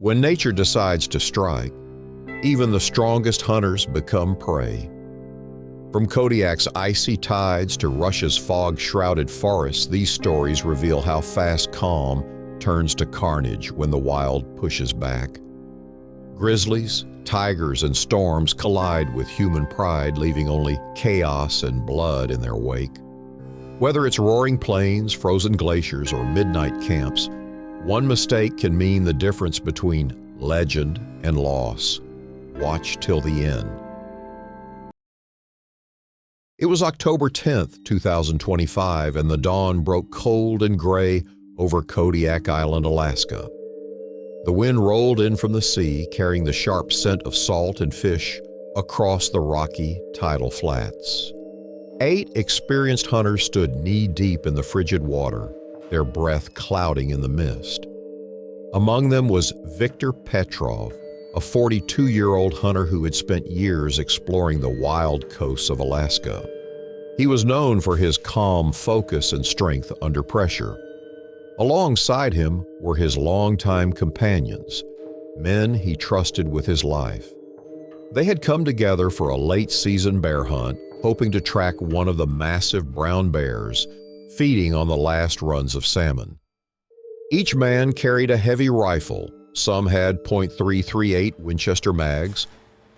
When nature decides to strike, even the strongest hunters become prey. From Kodiak's icy tides to Russia's fog-shrouded forests, these stories reveal how fast calm turns to carnage when the wild pushes back. Grizzlies, tigers, and storms collide with human pride, leaving only chaos and blood in their wake. Whether it's roaring plains, frozen glaciers, or midnight camps, one mistake can mean the difference between legend and loss. Watch till the end. It was October 10th, 2025, and the dawn broke cold and gray over Kodiak Island, Alaska. The wind rolled in from the sea, carrying the sharp scent of salt and fish across the rocky tidal flats. 8 experienced hunters stood knee-deep in the frigid water, their breath clouding in the mist. Among them was Viktor Petrov, a 42-year-old hunter who had spent years exploring the wild coasts of Alaska. He was known for his calm focus and strength under pressure. Alongside him were his longtime companions, men he trusted with his life. They had come together for a late-season bear hunt, hoping to track one of the massive brown bears feeding on the last runs of salmon. Each man carried a heavy rifle. Some had .338 Winchester mags,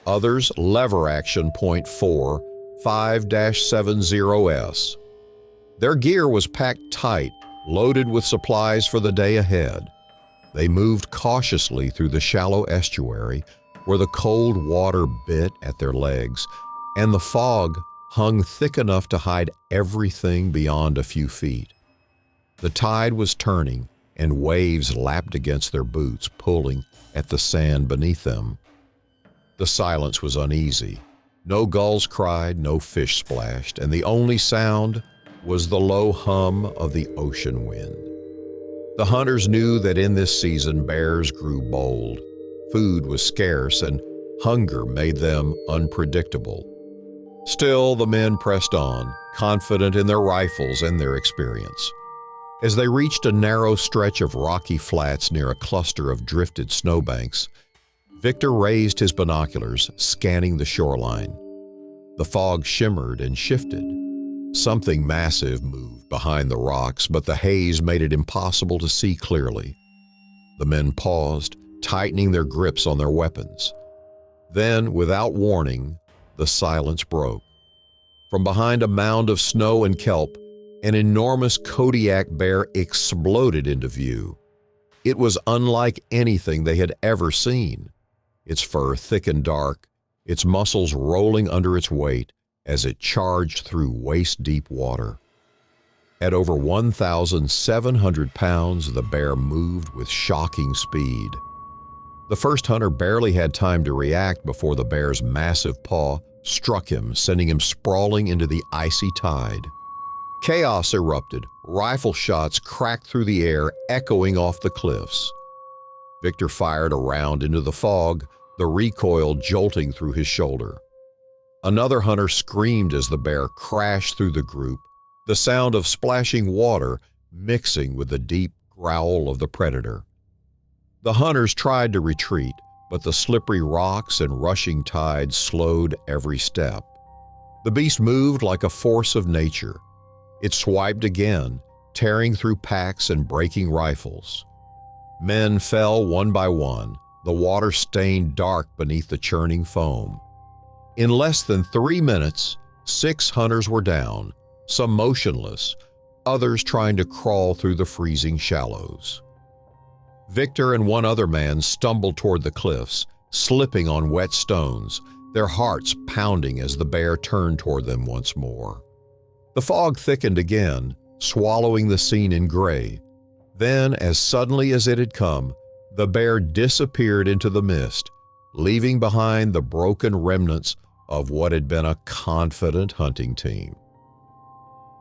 others lever-action .4 5-70S. Their gear was packed tight, loaded with supplies for the day ahead. They moved cautiously through the shallow estuary where the cold water bit at their legs, and the fog hung thick enough to hide everything beyond a few feet. The tide was turning, and waves lapped against their boots, pulling at the sand beneath them. The silence was uneasy. No gulls cried, no fish splashed, and the only sound was the low hum of the ocean wind. The hunters knew that in this season bears grew bold. Food was scarce, and hunger made them unpredictable. Still, the men pressed on, confident in their rifles and their experience. As they reached a narrow stretch of rocky flats near a cluster of drifted snowbanks, Viktor raised his binoculars, scanning the shoreline. The fog shimmered and shifted. Something massive moved behind the rocks, but the haze made it impossible to see clearly. The men paused, tightening their grips on their weapons. Then, without warning, the silence broke. From behind a mound of snow and kelp, an enormous Kodiak bear exploded into view. It was unlike anything they had ever seen. Its fur thick and dark, its muscles rolling under its weight as it charged through waist-deep water. At over 1,700 pounds, the bear moved with shocking speed. The first hunter barely had time to react before the bear's massive paw struck him, sending him sprawling into the icy tide. Chaos erupted. Rifle shots cracked through the air, echoing off the cliffs. Viktor fired a round into the fog, the recoil jolting through his shoulder. Another hunter screamed as the bear crashed through the group, the sound of splashing water mixing with the deep growl of the predator. The hunters tried to retreat, but the slippery rocks and rushing tide slowed every step. The beast moved like a force of nature. It swiped again, tearing through packs and breaking rifles. Men fell one by one, the water stained dark beneath the churning foam. In less than 3 minutes, 6 hunters were down, some motionless, others trying to crawl through the freezing shallows. Viktor and one other man stumbled toward the cliffs, slipping on wet stones, their hearts pounding as the bear turned toward them once more. The fog thickened again, swallowing the scene in gray. Then, as suddenly as it had come, the bear disappeared into the mist, leaving behind the broken remnants of what had been a confident hunting team.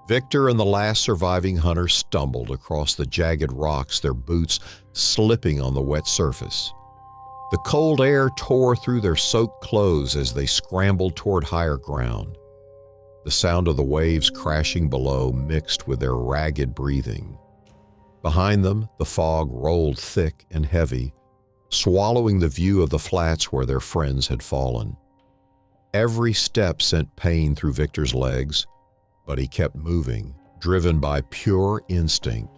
Viktor and the last surviving hunter stumbled across the jagged rocks, their boots slipping on the wet surface. The cold air tore through their soaked clothes as they scrambled toward higher ground. The sound of the waves crashing below mixed with their ragged breathing. Behind them, the fog rolled thick and heavy, swallowing the view of the flats where their friends had fallen. Every step sent pain through Victor's legs, but he kept moving, driven by pure instinct.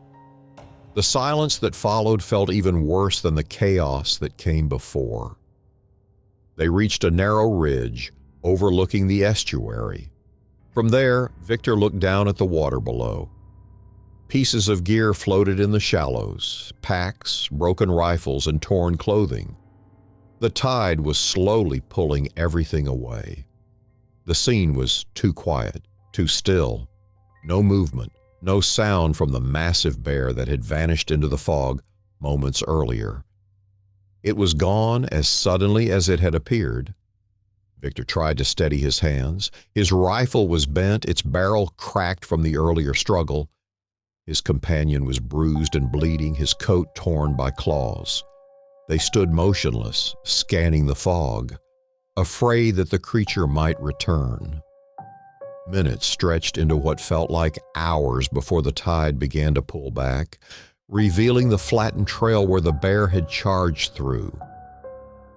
The silence that followed felt even worse than the chaos that came before. They reached a narrow ridge overlooking the estuary. From there, Victor looked down at the water below. Pieces of gear floated in the shallows, packs, broken rifles, and torn clothing. The tide was slowly pulling everything away. The scene was too quiet, too still. No movement, no sound from the massive bear that had vanished into the fog moments earlier. It was gone as suddenly as it had appeared. Victor tried to steady his hands. His rifle was bent, its barrel cracked from the earlier struggle. His companion was bruised and bleeding, his coat torn by claws. They stood motionless, scanning the fog, afraid that the creature might return. Minutes stretched into what felt like hours before the tide began to pull back, revealing the flattened trail where the bear had charged through.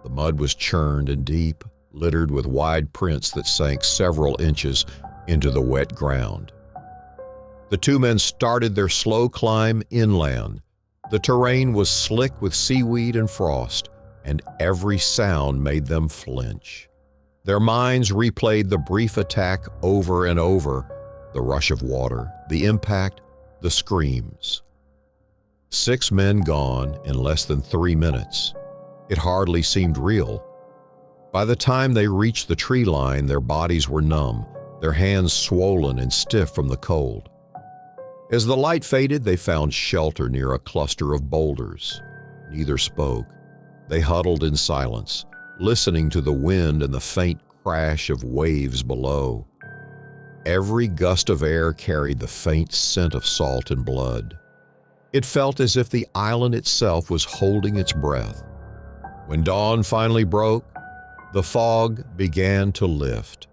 The mud was churned and deep, littered with wide prints that sank several inches into the wet ground. The two men started their slow climb inland. The terrain was slick with seaweed and frost, and every sound made them flinch. Their minds replayed the brief attack over and over, the rush of water, the impact, the screams. 6 men gone in less than 3 minutes. It hardly seemed real. By the time they reached the tree line, their bodies were numb, their hands swollen and stiff from the cold. As the light faded, they found shelter near a cluster of boulders. Neither spoke. They huddled in silence, listening to the wind and the faint crash of waves below. Every gust of air carried the faint scent of salt and blood. It felt as if the island itself was holding its breath. When dawn finally broke, the fog began to lift.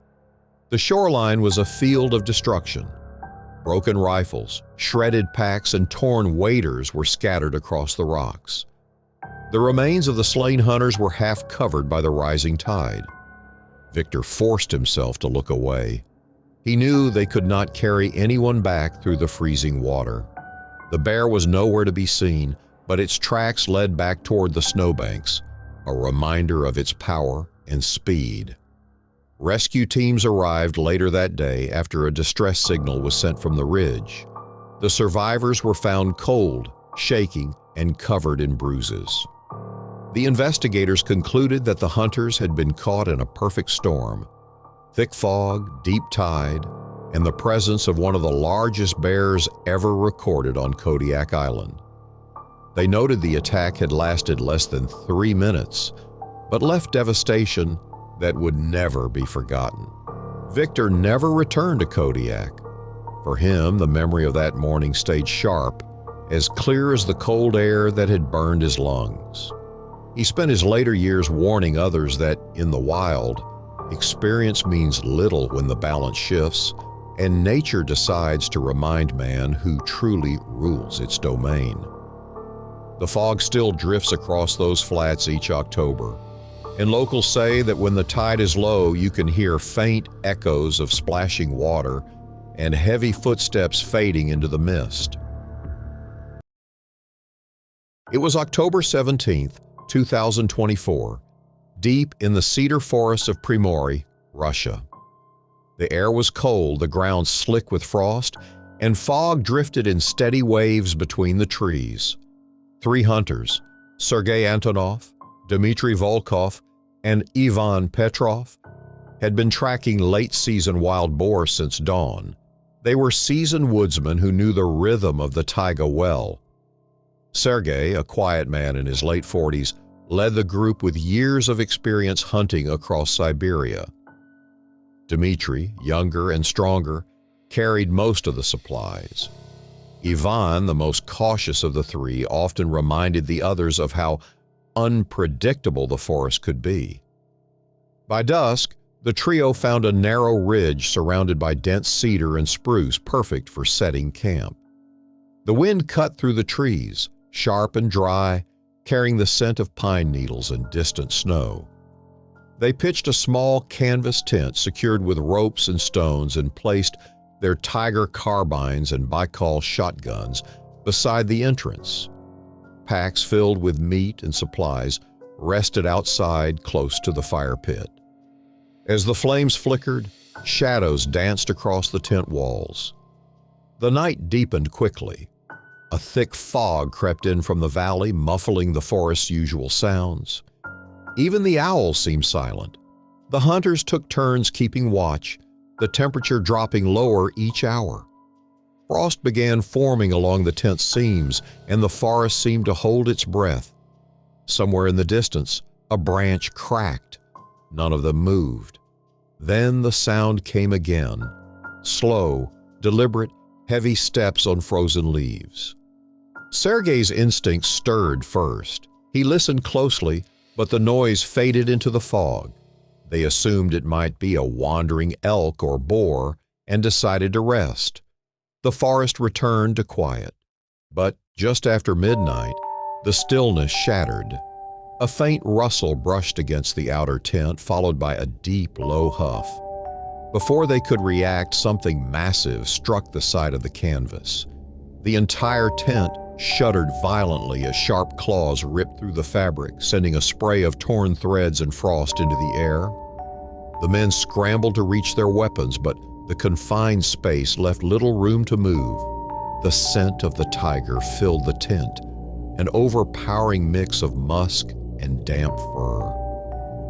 The shoreline was a field of destruction. Broken rifles, shredded packs, and torn waders were scattered across the rocks. The remains of the slain hunters were half covered by the rising tide. Victor forced himself to look away. He knew they could not carry anyone back through the freezing water. The bear was nowhere to be seen, but its tracks led back toward the snowbanks, a reminder of its power and speed. Rescue teams arrived later that day after a distress signal was sent from the ridge. The survivors were found cold, shaking, and covered in bruises. The investigators concluded that the hunters had been caught in a perfect storm: thick fog, deep tide, and the presence of one of the largest bears ever recorded on Kodiak Island. They noted the attack had lasted less than 3 minutes, but left devastation that would never be forgotten. Victor never returned to Kodiak. For him, the memory of that morning stayed sharp, as clear as the cold air that had burned his lungs. He spent his later years warning others that, in the wild, experience means little when the balance shifts, and nature decides to remind man who truly rules its domain. The fog still drifts across those flats each October, and locals say that when the tide is low, you can hear faint echoes of splashing water and heavy footsteps fading into the mist. It was October 17th, 2024, deep in the cedar forests of Primory, Russia. The air was cold, the ground slick with frost, and fog drifted in steady waves between the trees. 3 hunters, Sergei Antonov, Dmitry Volkov, and Ivan Petrov, had been tracking late-season wild boar since dawn. They were seasoned woodsmen who knew the rhythm of the taiga well. Sergei, a quiet man in his late 40s, led the group with years of experience hunting across Siberia. Dmitry, younger and stronger, carried most of the supplies. Ivan, the most cautious of the 3, often reminded the others of how unpredictable the forest could be. By dusk, the trio found a narrow ridge surrounded by dense cedar and spruce, perfect for setting camp. The wind cut through the trees, sharp and dry, carrying the scent of pine needles and distant snow. They pitched a small canvas tent secured with ropes and stones and placed their Tiger carbines and Baikal shotguns beside the entrance. Packs filled with meat and supplies rested outside close to the fire pit. As the flames flickered, shadows danced across the tent walls. The night deepened quickly. A thick fog crept in from the valley, muffling the forest's usual sounds. Even the owls seemed silent. The hunters took turns keeping watch, the temperature dropping lower each hour. Frost began forming along the tent's seams, and the forest seemed to hold its breath. Somewhere in the distance, a branch cracked. None of them moved. Then the sound came again. Slow, deliberate, heavy steps on frozen leaves. Sergei's instincts stirred first. He listened closely, but the noise faded into the fog. They assumed it might be a wandering elk or boar and decided to rest. The forest returned to quiet. But just after midnight, the stillness shattered. A faint rustle brushed against the outer tent, followed by a deep, low huff. Before they could react, something massive struck the side of the canvas. The entire tent shuddered violently as sharp claws ripped through the fabric, sending a spray of torn threads and frost into the air. The men scrambled to reach their weapons, but the confined space left little room to move. The scent of the tiger filled the tent, an overpowering mix of musk and damp fur.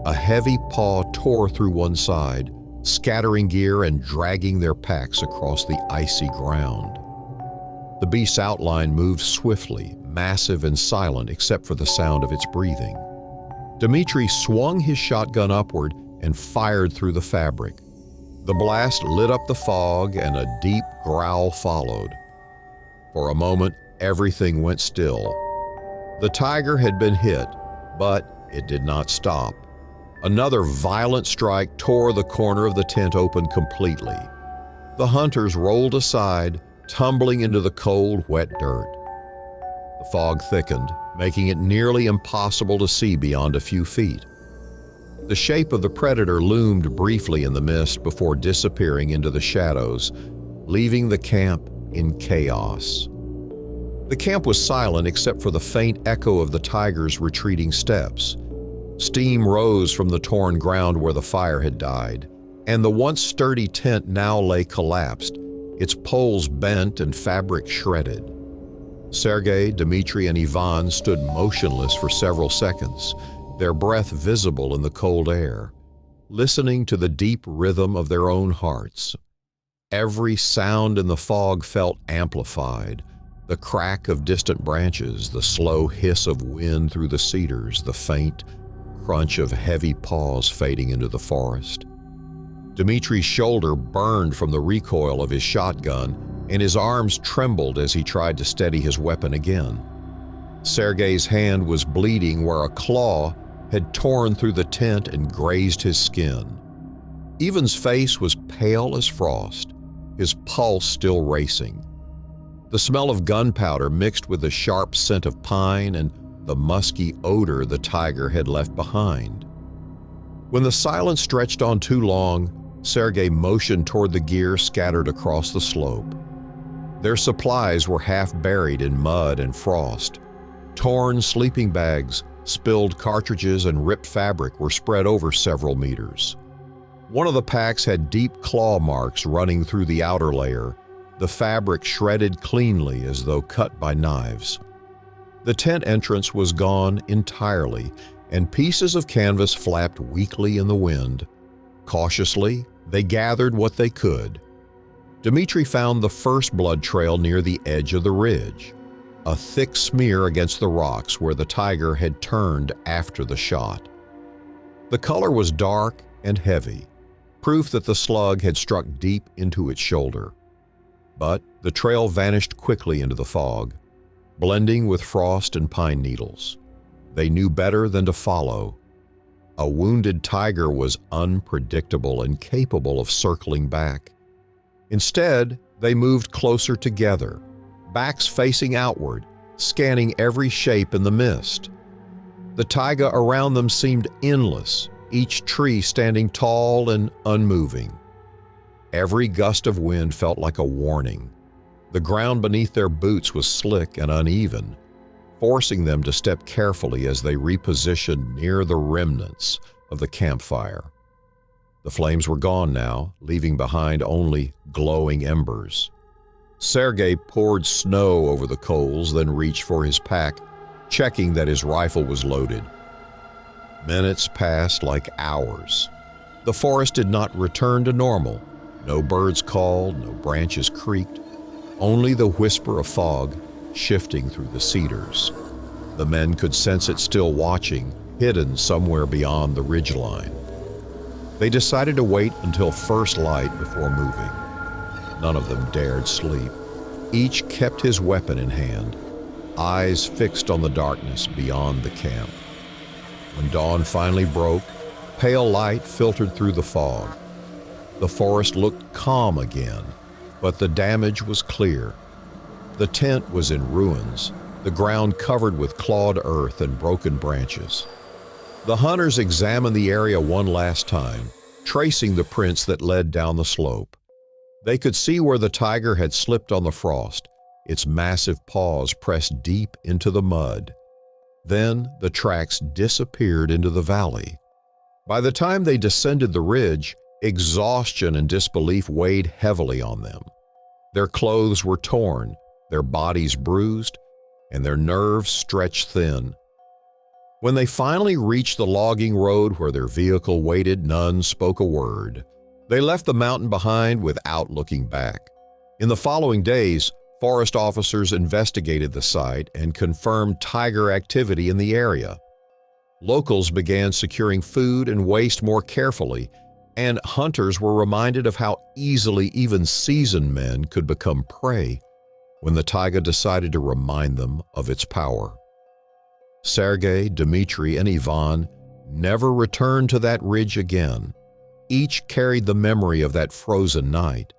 A heavy paw tore through one side, scattering gear and dragging their packs across the icy ground. The beast's outline moved swiftly, massive and silent except for the sound of its breathing. Dmitri swung his shotgun upward and fired through the fabric. The blast lit up the fog and a deep growl followed. For a moment, everything went still. The tiger had been hit, but it did not stop. Another violent strike tore the corner of the tent open completely. The hunters rolled aside, tumbling into the cold, wet dirt. The fog thickened, making it nearly impossible to see beyond a few feet. The shape of the predator loomed briefly in the mist before disappearing into the shadows, leaving the camp in chaos. The camp was silent except for the faint echo of the tiger's retreating steps. Steam rose from the torn ground where the fire had died, and the once sturdy tent now lay collapsed, its poles bent and fabric shredded. Sergei, Dmitri, and Ivan stood motionless for several seconds, their breath visible in the cold air, listening to the deep rhythm of their own hearts. Every sound in the fog felt amplified. The crack of distant branches, the slow hiss of wind through the cedars, the faint crunch of heavy paws fading into the forest. Dmitri's shoulder burned from the recoil of his shotgun, and his arms trembled as he tried to steady his weapon again. Sergei's hand was bleeding where a claw had torn through the tent and grazed his skin. Ivan's face was pale as frost, his pulse still racing. The smell of gunpowder mixed with the sharp scent of pine and the musky odor the tiger had left behind. When the silence stretched on too long, Sergei motioned toward the gear scattered across the slope. Their supplies were half buried in mud and frost. Torn sleeping bags, spilled cartridges, and ripped fabric were spread over several meters. One of the packs had deep claw marks running through the outer layer, the fabric shredded cleanly as though cut by knives. The tent entrance was gone entirely, and pieces of canvas flapped weakly in the wind. Cautiously, they gathered what they could. Dmitri found the first blood trail near the edge of the ridge, a thick smear against the rocks where the tiger had turned after the shot. The color was dark and heavy, proof that the slug had struck deep into its shoulder. But the trail vanished quickly into the fog, blending with frost and pine needles. They knew better than to follow. A wounded tiger was unpredictable and capable of circling back. Instead, they moved closer together, backs facing outward, scanning every shape in the mist. The taiga around them seemed endless, each tree standing tall and unmoving. Every gust of wind felt like a warning. The ground beneath their boots was slick and uneven, forcing them to step carefully as they repositioned near the remnants of the campfire. The flames were gone now, leaving behind only glowing embers. Sergei poured snow over the coals, then reached for his pack, checking that his rifle was loaded. Minutes passed like hours. The forest did not return to normal. No birds called, no branches creaked, only the whisper of fog shifting through the cedars. The men could sense it still watching, hidden somewhere beyond the ridgeline. They decided to wait until first light before moving. None of them dared sleep. Each kept his weapon in hand, eyes fixed on the darkness beyond the camp. When dawn finally broke, pale light filtered through the fog. The forest looked calm again, but the damage was clear. The tent was in ruins, the ground covered with clawed earth and broken branches. The hunters examined the area one last time, tracing the prints that led down the slope. They could see where the tiger had slipped on the frost, its massive paws pressed deep into the mud. Then the tracks disappeared into the valley. By the time they descended the ridge, exhaustion and disbelief weighed heavily on them. Their clothes were torn, their bodies bruised, and their nerves stretched thin. When they finally reached the logging road where their vehicle waited, none spoke a word. They left the mountain behind without looking back. In the following days, forest officers investigated the site and confirmed tiger activity in the area. Locals began securing food and waste more carefully, and hunters were reminded of how easily even seasoned men could become prey when the taiga decided to remind them of its power. Sergei, Dmitri, and Ivan never returned to that ridge again. Each carried the memory of that frozen night,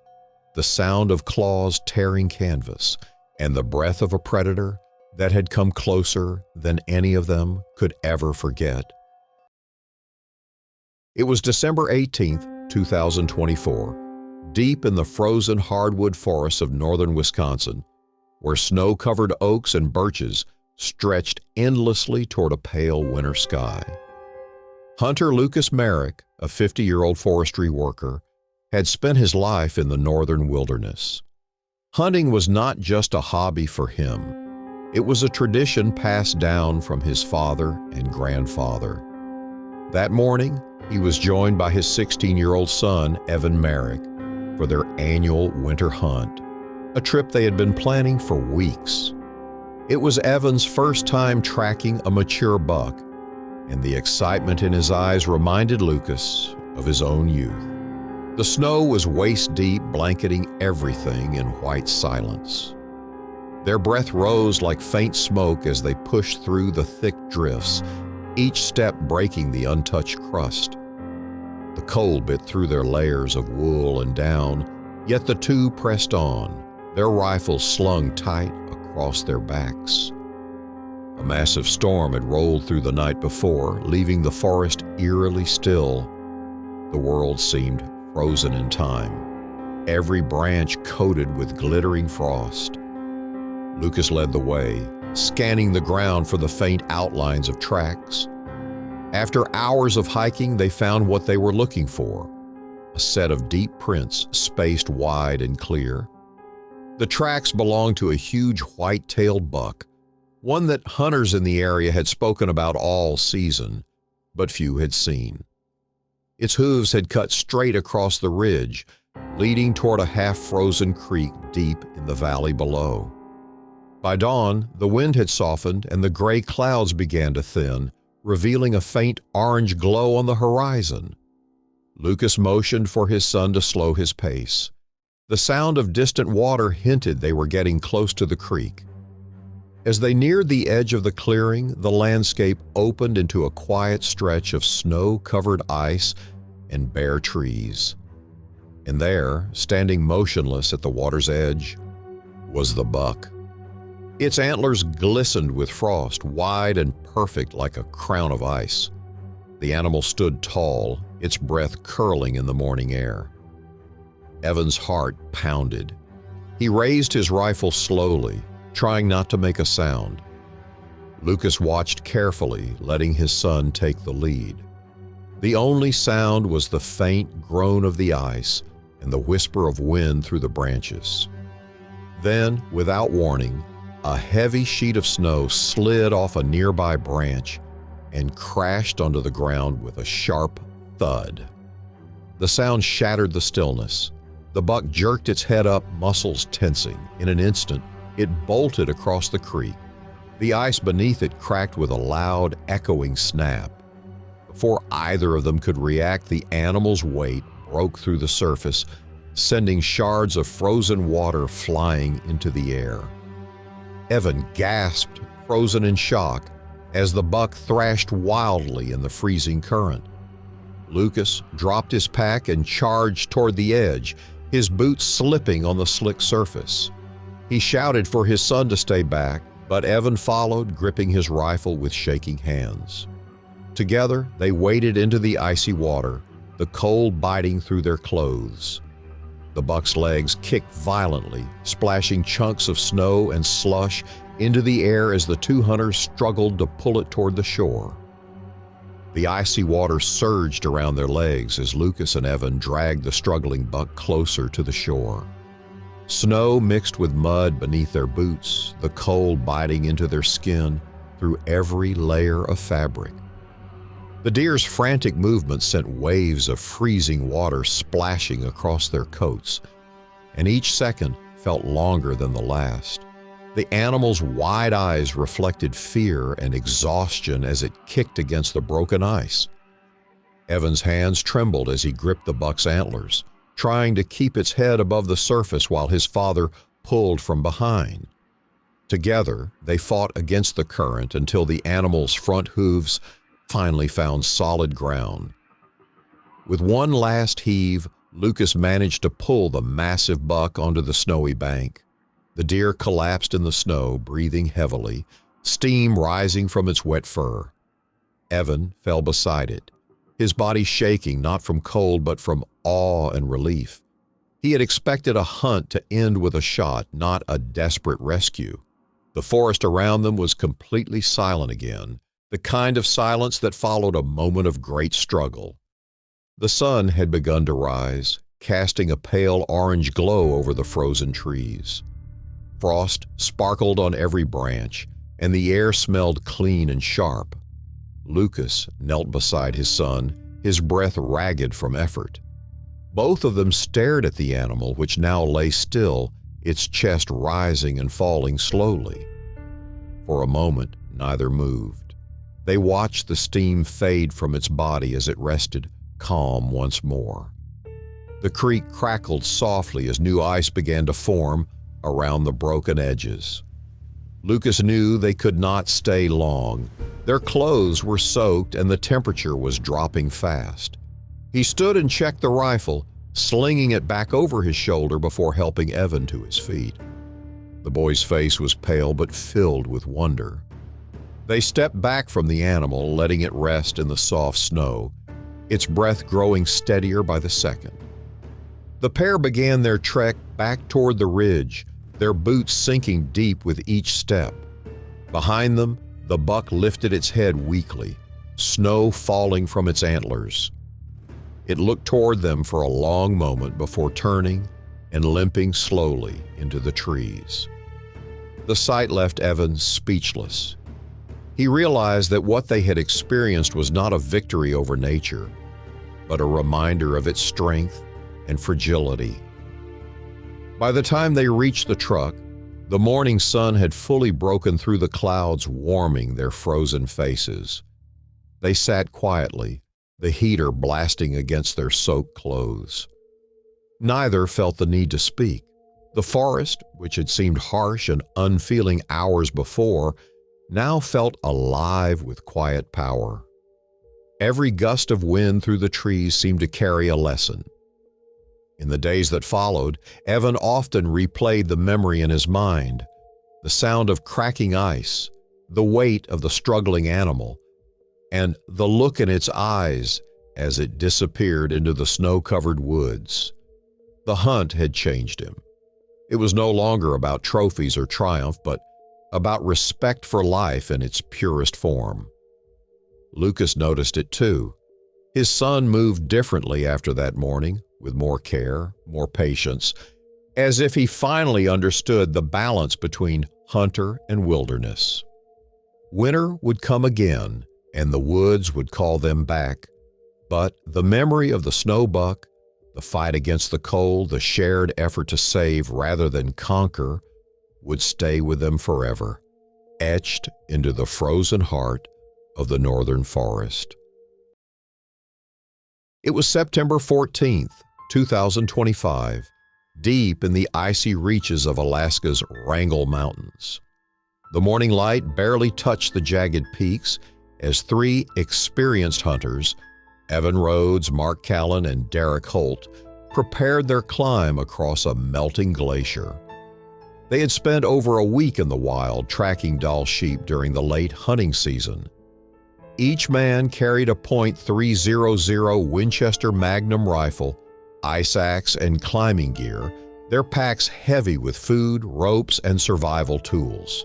the sound of claws tearing canvas, and the breath of a predator that had come closer than any of them could ever forget. It was December 18, 2024, deep in the frozen hardwood forests of northern Wisconsin, where snow-covered oaks and birches stretched endlessly toward a pale winter sky. Hunter Lucas Merrick, a 50-year-old forestry worker, had spent his life in the northern wilderness. Hunting was not just a hobby for him. It was a tradition passed down from his father and grandfather. That morning, he was joined by his 16-year-old son, Evan Merrick, for their annual winter hunt, a trip they had been planning for weeks. It was Evan's first time tracking a mature buck, and the excitement in his eyes reminded Lucas of his own youth. The snow was waist-deep, blanketing everything in white silence. Their breath rose like faint smoke as they pushed through the thick drifts, each step breaking the untouched crust. The cold bit through their layers of wool and down, yet the two pressed on, their rifles slung tight across their backs. A massive storm had rolled through the night before, leaving the forest eerily still. The world seemed frozen in time, every branch coated with glittering frost. Lucas led the way, scanning the ground for the faint outlines of tracks. After hours of hiking, they found what they were looking for, a set of deep prints spaced wide and clear. The tracks belonged to a huge white-tailed buck, one that hunters in the area had spoken about all season, but few had seen. Its hooves had cut straight across the ridge, leading toward a half-frozen creek deep in the valley below. By dawn, the wind had softened and the gray clouds began to thin, revealing a faint orange glow on the horizon. Lucas motioned for his son to slow his pace. The sound of distant water hinted they were getting close to the creek. As they neared the edge of the clearing, the landscape opened into a quiet stretch of snow-covered ice and bare trees. And there, standing motionless at the water's edge, was the buck. Its antlers glistened with frost, wide and perfect like a crown of ice. The animal stood tall, its breath curling in the morning air. Evan's heart pounded. He raised his rifle slowly, trying not to make a sound. Lucas watched carefully, letting his son take the lead. The only sound was the faint groan of the ice and the whisper of wind through the branches. Then, without warning, a heavy sheet of snow slid off a nearby branch and crashed onto the ground with a sharp thud. The sound shattered the stillness. The buck jerked its head up, muscles tensing. In an instant, it bolted across the creek. The ice beneath it cracked with a loud, echoing snap. Before either of them could react, the animal's weight broke through the surface, sending shards of frozen water flying into the air. Evan gasped, frozen in shock, as the buck thrashed wildly in the freezing current. Lucas dropped his pack and charged toward the edge, his boots slipping on the slick surface. He shouted for his son to stay back, but Evan followed, gripping his rifle with shaking hands. Together, they waded into the icy water, the cold biting through their clothes. The buck's legs kicked violently, splashing chunks of snow and slush into the air as the two hunters struggled to pull it toward the shore. The icy water surged around their legs as Lucas and Evan dragged the struggling buck closer to the shore. Snow mixed with mud beneath their boots, the cold biting into their skin through every layer of fabric. The deer's frantic movements sent waves of freezing water splashing across their coats, and each second felt longer than the last. The animal's wide eyes reflected fear and exhaustion as it kicked against the broken ice. Evan's hands trembled as he gripped the buck's antlers, trying to keep its head above the surface while his father pulled from behind. Together, they fought against the current until the animal's front hooves finally found solid ground. With one last heave, Lucas managed to pull the massive buck onto the snowy bank. The deer collapsed in the snow, breathing heavily, steam rising from its wet fur. Evan fell beside it, his body shaking not from cold but from awe and relief. He had expected a hunt to end with a shot, not a desperate rescue. The forest around them was completely silent again, the kind of silence that followed a moment of great struggle. The sun had begun to rise, casting a pale orange glow over the frozen trees. Frost sparkled on every branch, and the air smelled clean and sharp. Lucas knelt beside his son, his breath ragged from effort. Both of them stared at the animal, which now lay still, its chest rising and falling slowly. For a moment, neither moved. They watched the steam fade from its body as it rested, calm once more. The creek crackled softly as new ice began to form around the broken edges. Lucas knew they could not stay long. Their clothes were soaked and the temperature was dropping fast. He stood and checked the rifle, slinging it back over his shoulder before helping Evan to his feet. The boy's face was pale but filled with wonder. They stepped back from the animal, letting it rest in the soft snow, its breath growing steadier by the second. The pair began their trek back toward the ridge, their boots sinking deep with each step. Behind them, the buck lifted its head weakly, snow falling from its antlers. It looked toward them for a long moment before turning and limping slowly into the trees. The sight left Evan speechless. He realized that what they had experienced was not a victory over nature, but a reminder of its strength and fragility. By the time they reached the truck, the morning sun had fully broken through the clouds, warming their frozen faces. They sat quietly, the heater blasting against their soaked clothes. Neither felt the need to speak. The forest, which had seemed harsh and unfeeling hours before, now felt alive with quiet power. Every gust of wind through the trees seemed to carry a lesson. In the days that followed, Evan often replayed the memory in his mind. the sound of cracking ice, the weight of the struggling animal, and the look in its eyes as it disappeared into the snow-covered woods. The hunt had changed him. It was no longer about trophies or triumph, but about respect for life in its purest form. Lucas noticed it too. His son moved differently after that morning, with more care, more patience, as if he finally understood the balance between hunter and wilderness. Winter would come again, and the woods would call them back, but the memory of the snowbuck, the fight against the cold, the shared effort to save rather than conquer, would stay with them forever, etched into the frozen heart of the northern forest. It was September 14th, 2025, deep in the icy reaches of Alaska's Wrangell Mountains. The morning light barely touched the jagged peaks as three experienced hunters, Evan Rhodes, Mark Callan, and Derek Holt, prepared their climb across a melting glacier. They had spent over a week in the wild tracking Dall sheep during the late hunting season. Each man carried a .300 Winchester Magnum rifle, ice axe, and climbing gear, their packs heavy with food, ropes, and survival tools.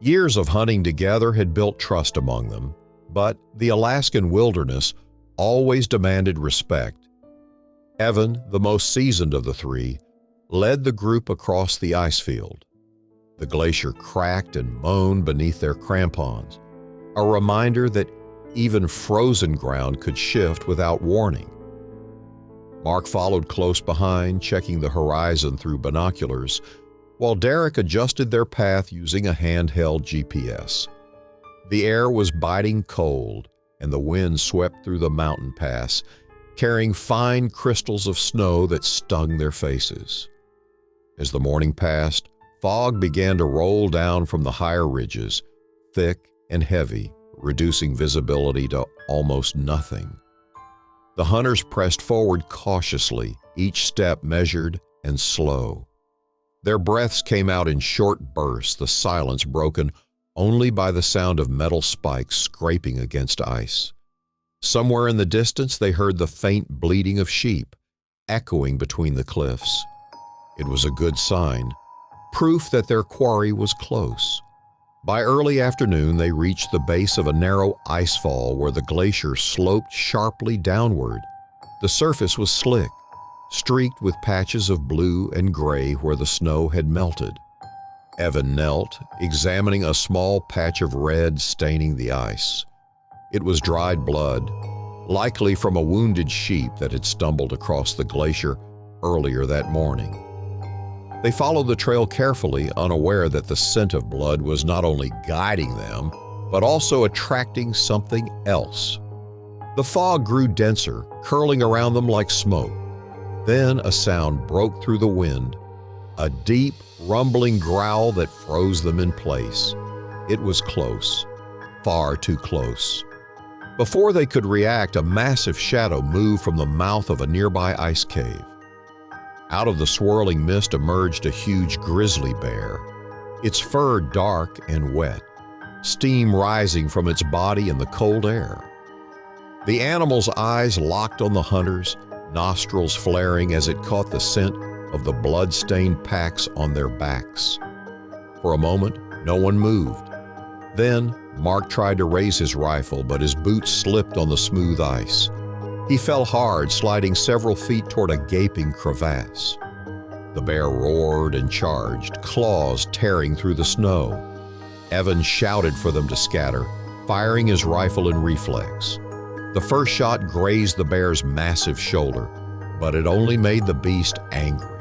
Years of hunting together had built trust among them, but the Alaskan wilderness always demanded respect. Evan, the most seasoned of the three, led the group across the ice field. The glacier cracked and moaned beneath their crampons, a reminder that even frozen ground could shift without warning. Mark followed close behind, checking the horizon through binoculars, while Derek adjusted their path using a handheld GPS. The air was biting cold, and the wind swept through the mountain pass, carrying fine crystals of snow that stung their faces. As the morning passed, fog began to roll down from the higher ridges, thick and heavy, reducing visibility to almost nothing. The hunters pressed forward cautiously, each step measured and slow. Their breaths came out in short bursts, the silence broken only by the sound of metal spikes scraping against ice. Somewhere in the distance they heard the faint bleating of sheep, echoing between the cliffs. It was a good sign, proof that their quarry was close. By early afternoon they reached the base of a narrow ice fall where the glacier sloped sharply downward. The surface was slick, streaked with patches of blue and gray where the snow had melted. Evan knelt, examining a small patch of red staining the ice. It was dried blood, likely from a wounded sheep that had stumbled across the glacier earlier that morning. They followed the trail carefully, unaware that the scent of blood was not only guiding them, but also attracting something else. The fog grew denser, curling around them like smoke. Then a sound broke through the wind, a deep, rumbling growl that froze them in place. It was close, far too close. Before they could react, a massive shadow moved from the mouth of a nearby ice cave. Out of the swirling mist emerged a huge grizzly bear, its fur dark and wet, steam rising from its body in the cold air. The animal's eyes locked on the hunters, nostrils flaring as it caught the scent of the blood-stained packs on their backs. For a moment, no one moved. Then, Mark tried to raise his rifle, but his boots slipped on the smooth ice. He fell hard, sliding several feet toward a gaping crevasse. The bear roared and charged, claws tearing through the snow. Evan shouted for them to scatter, firing his rifle in reflex. The first shot grazed the bear's massive shoulder, but it only made the beast angrier.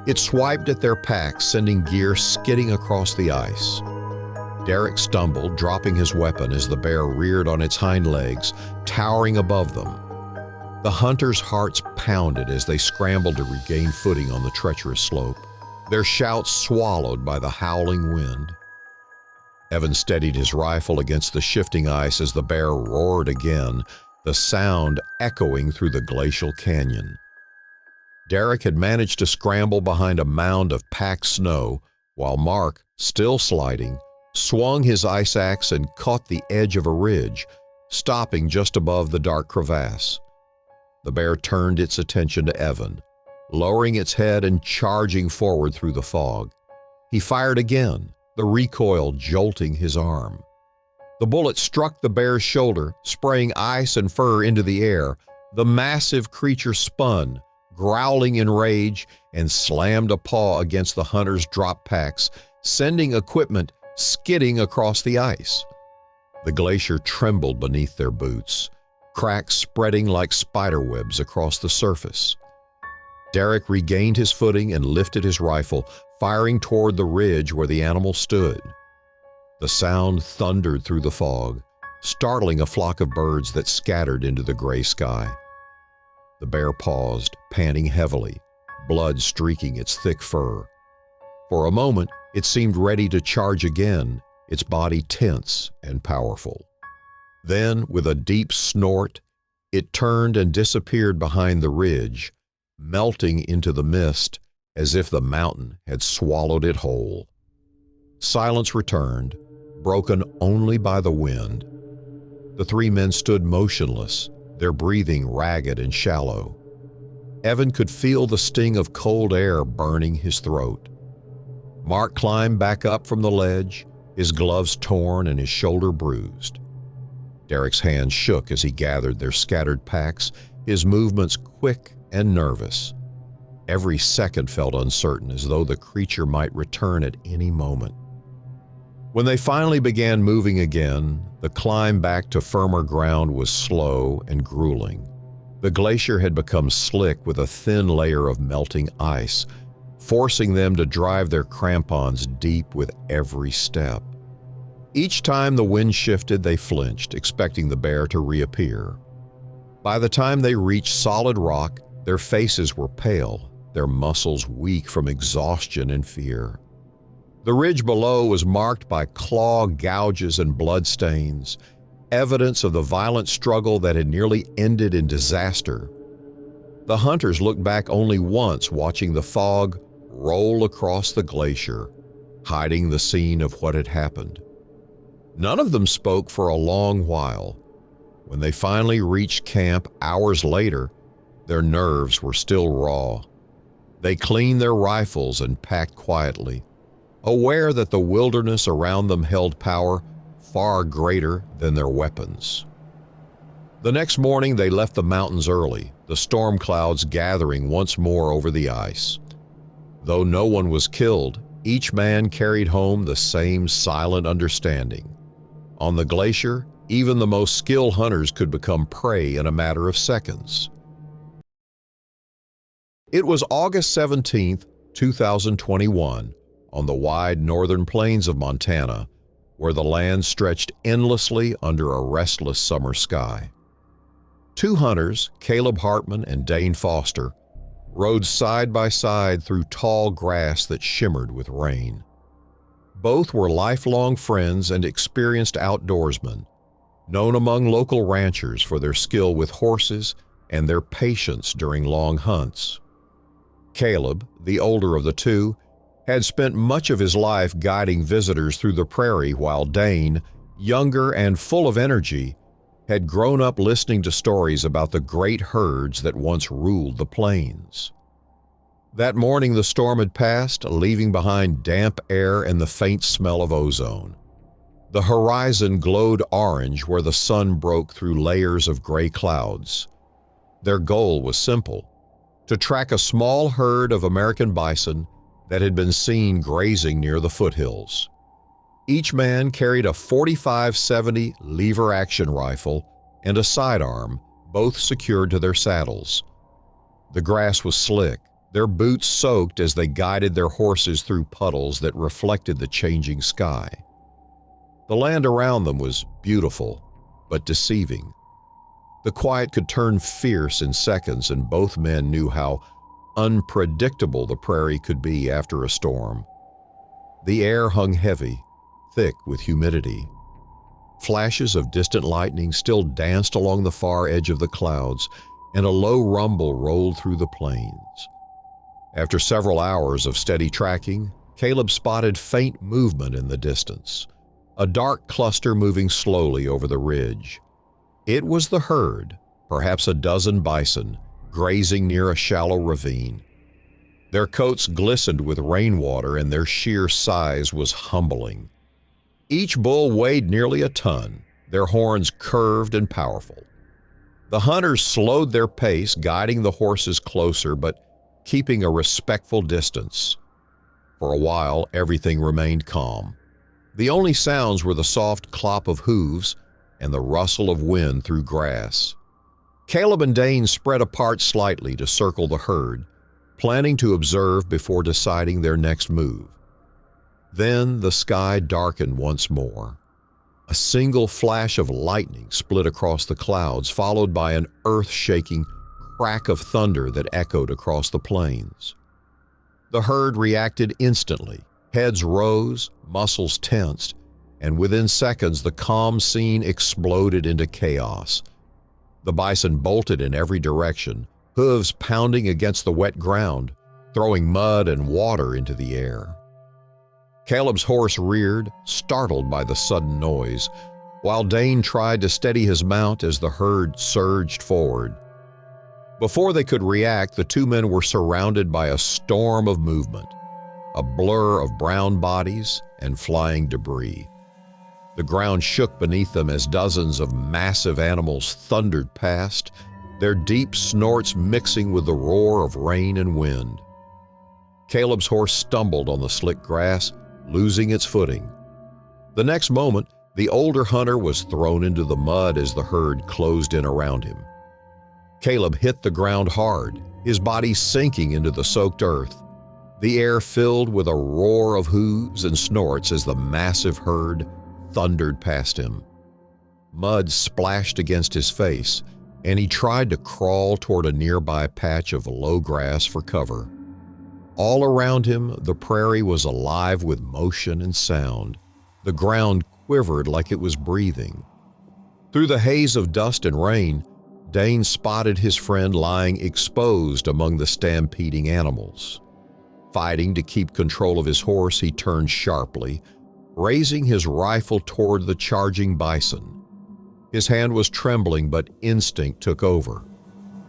It swiped at their packs, sending gear skidding across the ice. Derek stumbled, dropping his weapon as the bear reared on its hind legs, towering above them. The hunters' hearts pounded as they scrambled to regain footing on the treacherous slope, their shouts swallowed by the howling wind. Evan steadied his rifle against the shifting ice as the bear roared again, the sound echoing through the glacial canyon. Derek had managed to scramble behind a mound of packed snow, while Mark, still sliding, swung his ice axe and caught the edge of a ridge, stopping just above the dark crevasse. The bear turned its attention to Evan, lowering its head and charging forward through the fog. He fired again, the recoil jolting his arm. The bullet struck the bear's shoulder, spraying ice and fur into the air. The massive creature spun, growling in rage, and slammed a paw against the hunter's drop packs, sending equipment skidding across the ice. The glacier trembled beneath their boots, cracks spreading like spiderwebs across the surface. Derek regained his footing and lifted his rifle, firing toward the ridge where the animal stood. The sound thundered through the fog, startling a flock of birds that scattered into the gray sky. The bear paused, panting heavily, blood streaking its thick fur. For a moment, it seemed ready to charge again, its body tense and powerful. Then, with a deep snort, it turned and disappeared behind the ridge, melting into the mist as if the mountain had swallowed it whole. Silence returned, broken only by the wind. The three men stood motionless, their breathing ragged and shallow. Evan could feel the sting of cold air burning his throat. Mark climbed back up from the ledge, his gloves torn and his shoulder bruised. Derek's hands shook as he gathered their scattered packs, his movements quick and nervous. Every second felt uncertain, as though the creature might return at any moment. When they finally began moving again, the climb back to firmer ground was slow and grueling. The glacier had become slick with a thin layer of melting ice, forcing them to drive their crampons deep with every step. Each time the wind shifted, they flinched, expecting the bear to reappear. By the time they reached solid rock, their faces were pale, their muscles weak from exhaustion and fear. The ridge below was marked by claw gouges and blood stains, evidence of the violent struggle that had nearly ended in disaster. The hunters looked back only once, watching the fog roll across the glacier, hiding the scene of what had happened. None of them spoke for a long while. When they finally reached camp hours later, their nerves were still raw. They cleaned their rifles and packed quietly, aware that the wilderness around them held power far greater than their weapons. The next morning they left the mountains early, the storm clouds gathering once more over the ice. Though no one was killed, each man carried home the same silent understanding. On the glacier, even the most skilled hunters could become prey in a matter of seconds. It was August 17, 2021, on the wide northern plains of Montana, where the land stretched endlessly under a restless summer sky. Two hunters, Caleb Hartman and Dane Foster, rode side by side through tall grass that shimmered with rain. Both were lifelong friends and experienced outdoorsmen, known among local ranchers for their skill with horses and their patience during long hunts. Caleb, the older of the two, had spent much of his life guiding visitors through the prairie, while Dane, younger and full of energy, had grown up listening to stories about the great herds that once ruled the plains. That morning the storm had passed, leaving behind damp air and the faint smell of ozone. The horizon glowed orange where the sun broke through layers of gray clouds. Their goal was simple: to track a small herd of American bison that had been seen grazing near the foothills. Each man carried a .45-70 lever-action rifle and a sidearm, both secured to their saddles. The grass was slick, their boots soaked as they guided their horses through puddles that reflected the changing sky. The land around them was beautiful, but deceiving. The quiet could turn fierce in seconds, and both men knew how unpredictable the prairie could be after a storm. The air hung heavy, thick with humidity. Flashes of distant lightning still danced along the far edge of the clouds, and a low rumble rolled through the plains. After several hours of steady tracking, Caleb spotted faint movement in the distance, a dark cluster moving slowly over the ridge. It was the herd, perhaps a dozen bison, grazing near a shallow ravine. Their coats glistened with rainwater and their sheer size was humbling. Each bull weighed nearly a ton, their horns curved and powerful. The hunters slowed their pace, guiding the horses closer but keeping a respectful distance. For a while, everything remained calm. The only sounds were the soft clop of hooves and the rustle of wind through grass. Caleb and Dane spread apart slightly to circle the herd, planning to observe before deciding their next move. Then the sky darkened once more. A single flash of lightning split across the clouds, followed by an earth-shaking crack of thunder that echoed across the plains. The herd reacted instantly. Heads rose, muscles tensed, and within seconds the calm scene exploded into chaos. The bison bolted in every direction, hooves pounding against the wet ground, throwing mud and water into the air. Caleb's horse reared, startled by the sudden noise, while Dane tried to steady his mount as the herd surged forward. Before they could react, the two men were surrounded by a storm of movement, a blur of brown bodies and flying debris. The ground shook beneath them as dozens of massive animals thundered past, their deep snorts mixing with the roar of rain and wind. Caleb's horse stumbled on the slick grass, losing its footing. The next moment, the older hunter was thrown into the mud as the herd closed in around him. Caleb hit the ground hard, his body sinking into the soaked earth. The air filled with a roar of hooves and snorts as the massive herd thundered past him. Mud splashed against his face, and he tried to crawl toward a nearby patch of low grass for cover. All around him, the prairie was alive with motion and sound. The ground quivered like it was breathing. Through the haze of dust and rain, Dane spotted his friend lying exposed among the stampeding animals. Fighting to keep control of his horse, he turned sharply, raising his rifle toward the charging bison. His hand was trembling, but instinct took over.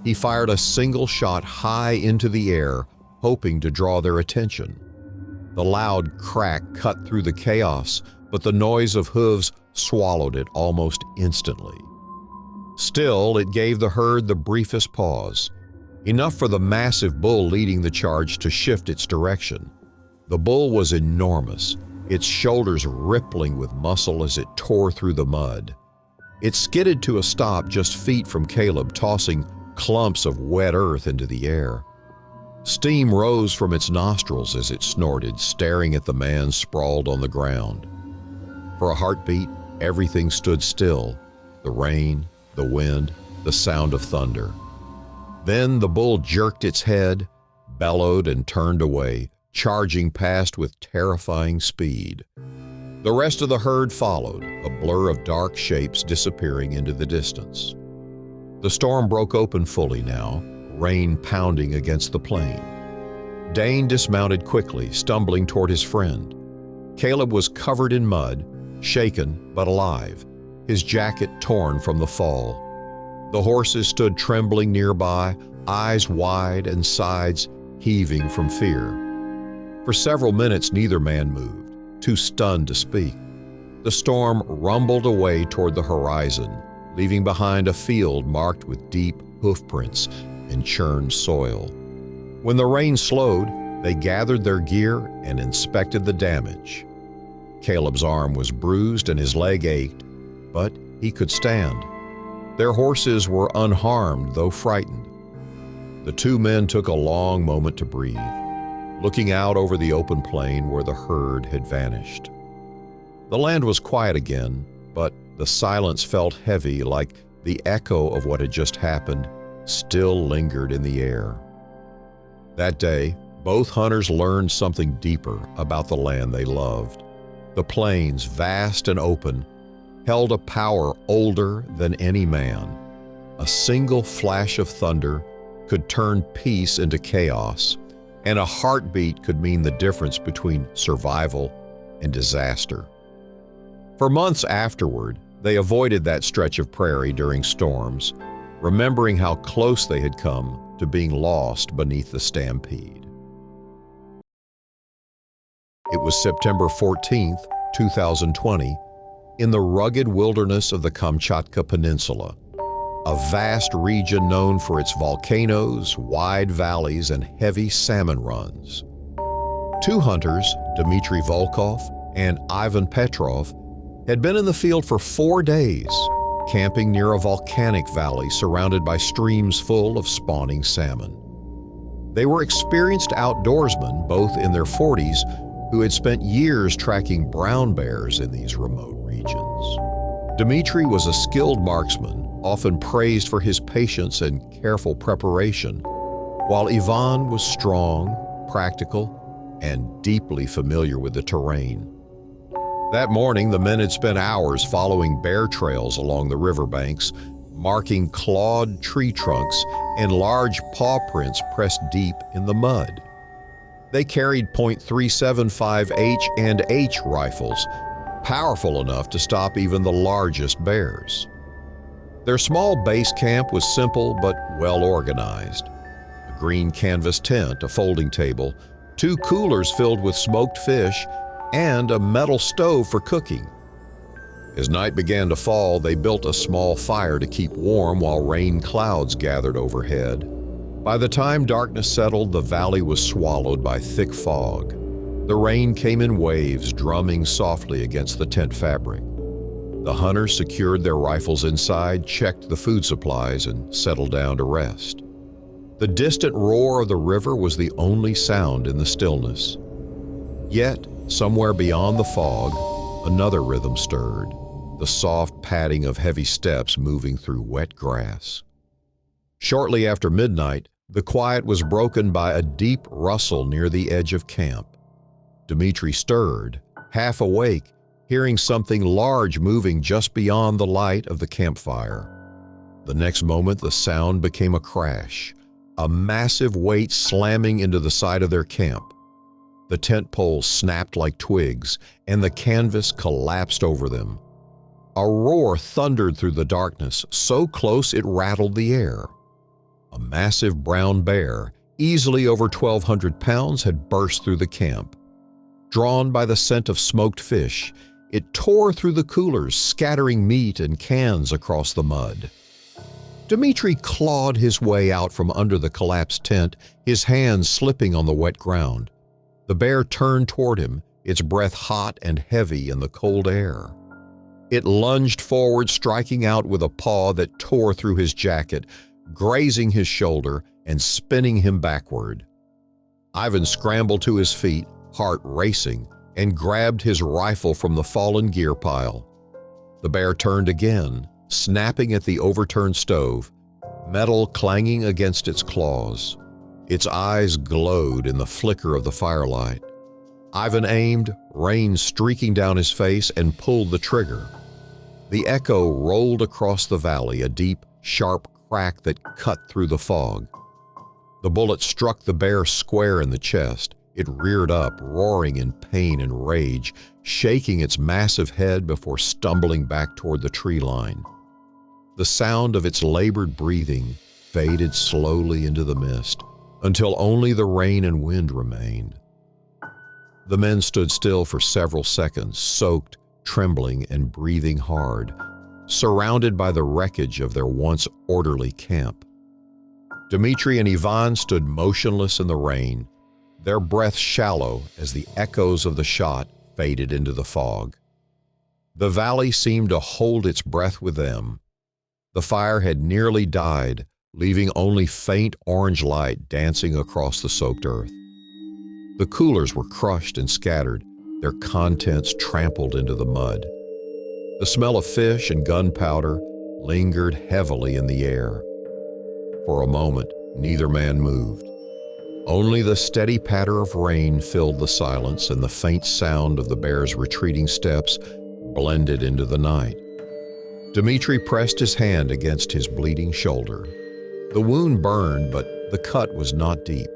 He fired a single shot high into the air, hoping to draw their attention. The loud crack cut through the chaos, but the noise of hooves swallowed it almost instantly. Still, it gave the herd the briefest pause, enough for the massive bull leading the charge to shift its direction. The bull was enormous, its shoulders rippling with muscle as it tore through the mud. It skidded to a stop just feet from Caleb, tossing clumps of wet earth into the air. Steam rose from its nostrils as it snorted, staring at the man sprawled on the ground. For a heartbeat, everything stood still, the rain, the wind, the sound of thunder. Then the bull jerked its head, bellowed, and turned away, charging past with terrifying speed. The rest of the herd followed, a blur of dark shapes disappearing into the distance. The storm broke open fully now, rain pounding against the plain. Dane dismounted quickly, stumbling toward his friend. Caleb was covered in mud, shaken but alive, his jacket torn from the fall. The horses stood trembling nearby, eyes wide and sides heaving from fear. For several minutes neither man moved, too stunned to speak. The storm rumbled away toward the horizon, leaving behind a field marked with deep hoofprints and churned soil. When the rain slowed, they gathered their gear and inspected the damage. Caleb's arm was bruised and his leg ached, but he could stand. Their horses were unharmed, though frightened. The two men took a long moment to breathe, looking out over the open plain where the herd had vanished. The land was quiet again, but the silence felt heavy, like the echo of what had just happened still lingered in the air. That day, both hunters learned something deeper about the land they loved. The plains, vast and open, held a power older than any man. A single flash of thunder could turn peace into chaos, and a heartbeat could mean the difference between survival and disaster. For months afterward, they avoided that stretch of prairie during storms, remembering how close they had come to being lost beneath the stampede. It was September 14, 2020, in the rugged wilderness of the Kamchatka Peninsula, a vast region known for its volcanoes, wide valleys, and heavy salmon runs. Two hunters, Dmitry Volkov and Ivan Petrov, had been in the field for 4 days, camping near a volcanic valley surrounded by streams full of spawning salmon. They were experienced outdoorsmen, both in their 40s, who had spent years tracking brown bears in these remote regions. Dmitry was a skilled marksman, often praised for his patience and careful preparation, while Ivan was strong, practical, and deeply familiar with the terrain. That morning, the men had spent hours following bear trails along the riverbanks, marking clawed tree trunks and large paw prints pressed deep in the mud. They carried .375H and H rifles, powerful enough to stop even the largest bears. Their small base camp was simple but well organized. A green canvas tent, a folding table, 2 coolers filled with smoked fish, and a metal stove for cooking. As night began to fall, they built a small fire to keep warm while rain clouds gathered overhead. By the time darkness settled, the valley was swallowed by thick fog. The rain came in waves, drumming softly against the tent fabric. The hunters secured their rifles inside, checked the food supplies, and settled down to rest. The distant roar of the river was the only sound in the stillness. Yet, somewhere beyond the fog, another rhythm stirred, the soft padding of heavy steps moving through wet grass. Shortly after midnight, the quiet was broken by a deep rustle near the edge of camp. Dmitry stirred, half awake, hearing something large moving just beyond the light of the campfire. The next moment, the sound became a crash, a massive weight slamming into the side of their camp. The tent poles snapped like twigs, and the canvas collapsed over them. A roar thundered through the darkness, so close it rattled the air. A massive brown bear, easily over 1,200 pounds, had burst through the camp. Drawn by the scent of smoked fish, it tore through the coolers, scattering meat and cans across the mud. Dmitry clawed his way out from under the collapsed tent, his hands slipping on the wet ground. The bear turned toward him, its breath hot and heavy in the cold air. It lunged forward, striking out with a paw that tore through his jacket, grazing his shoulder and spinning him backward. Ivan scrambled to his feet, heart racing, and grabbed his rifle from the fallen gear pile. The bear turned again, snapping at the overturned stove, metal clanging against its claws. Its eyes glowed in the flicker of the firelight. Ivan aimed, rain streaking down his face, and pulled the trigger. The echo rolled across the valley, a deep, sharp crack that cut through the fog. The bullet struck the bear square in the chest. It reared up, roaring in pain and rage, shaking its massive head before stumbling back toward the tree line. The sound of its labored breathing faded slowly into the mist, until only the rain and wind remained. The men stood still for several seconds, soaked, trembling, and breathing hard, surrounded by the wreckage of their once orderly camp. Dmitry and Ivan stood motionless in the rain, their breath shallow as the echoes of the shot faded into the fog. The valley seemed to hold its breath with them. The fire had nearly died, leaving only faint orange light dancing across the soaked earth. The coolers were crushed and scattered, their contents trampled into the mud. The smell of fish and gunpowder lingered heavily in the air. For a moment, neither man moved. Only the steady patter of rain filled the silence, and the faint sound of the bear's retreating steps blended into the night. Dmitry pressed his hand against his bleeding shoulder. The wound burned, but the cut was not deep.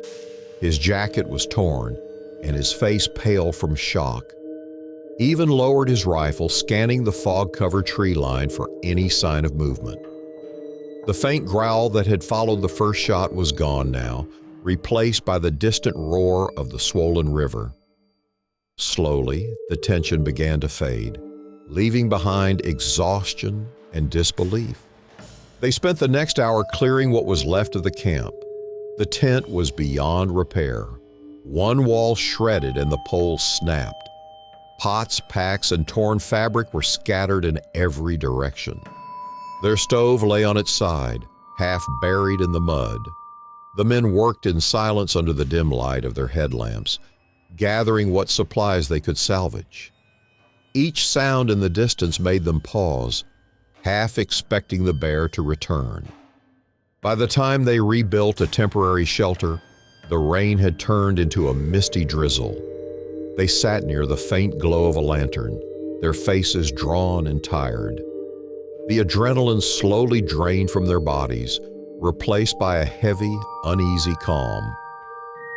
His jacket was torn, and his face pale from shock. Even lowered his rifle, scanning the fog-covered tree line for any sign of movement. The faint growl that had followed the first shot was gone now, replaced by the distant roar of the swollen river. Slowly, the tension began to fade, leaving behind exhaustion and disbelief. They spent the next hour clearing what was left of the camp. The tent was beyond repair. One wall shredded and the poles snapped. Pots, packs, and torn fabric were scattered in every direction. Their stove lay on its side, half buried in the mud. The men worked in silence under the dim light of their headlamps, gathering what supplies they could salvage. Each sound in the distance made them pause, half expecting the bear to return. By the time they rebuilt a temporary shelter, the rain had turned into a misty drizzle. They sat near the faint glow of a lantern, their faces drawn and tired. The adrenaline slowly drained from their bodies, replaced by a heavy, uneasy calm.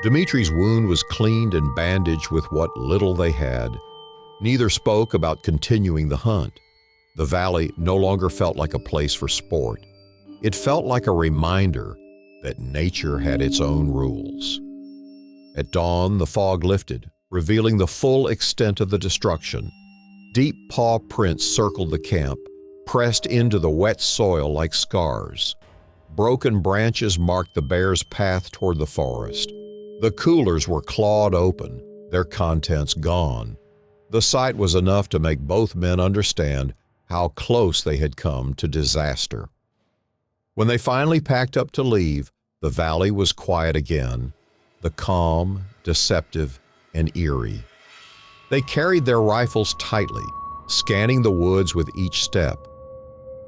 Dimitri's wound was cleaned and bandaged with what little they had. Neither spoke about continuing the hunt. The valley no longer felt like a place for sport. It felt like a reminder that nature had its own rules. At dawn, the fog lifted, revealing the full extent of the destruction. Deep paw prints circled the camp, pressed into the wet soil like scars. Broken branches marked the bear's path toward the forest. The coolers were clawed open, their contents gone. The sight was enough to make both men understand how close they had come to disaster. When they finally packed up to leave, the valley was quiet again, the calm, deceptive, and eerie. They carried their rifles tightly, scanning the woods with each step.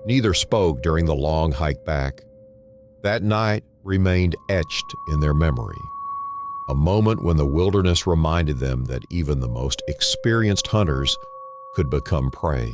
Neither spoke during the long hike back. That night remained etched in their memory, a moment when the wilderness reminded them that even the most experienced hunters could become prey.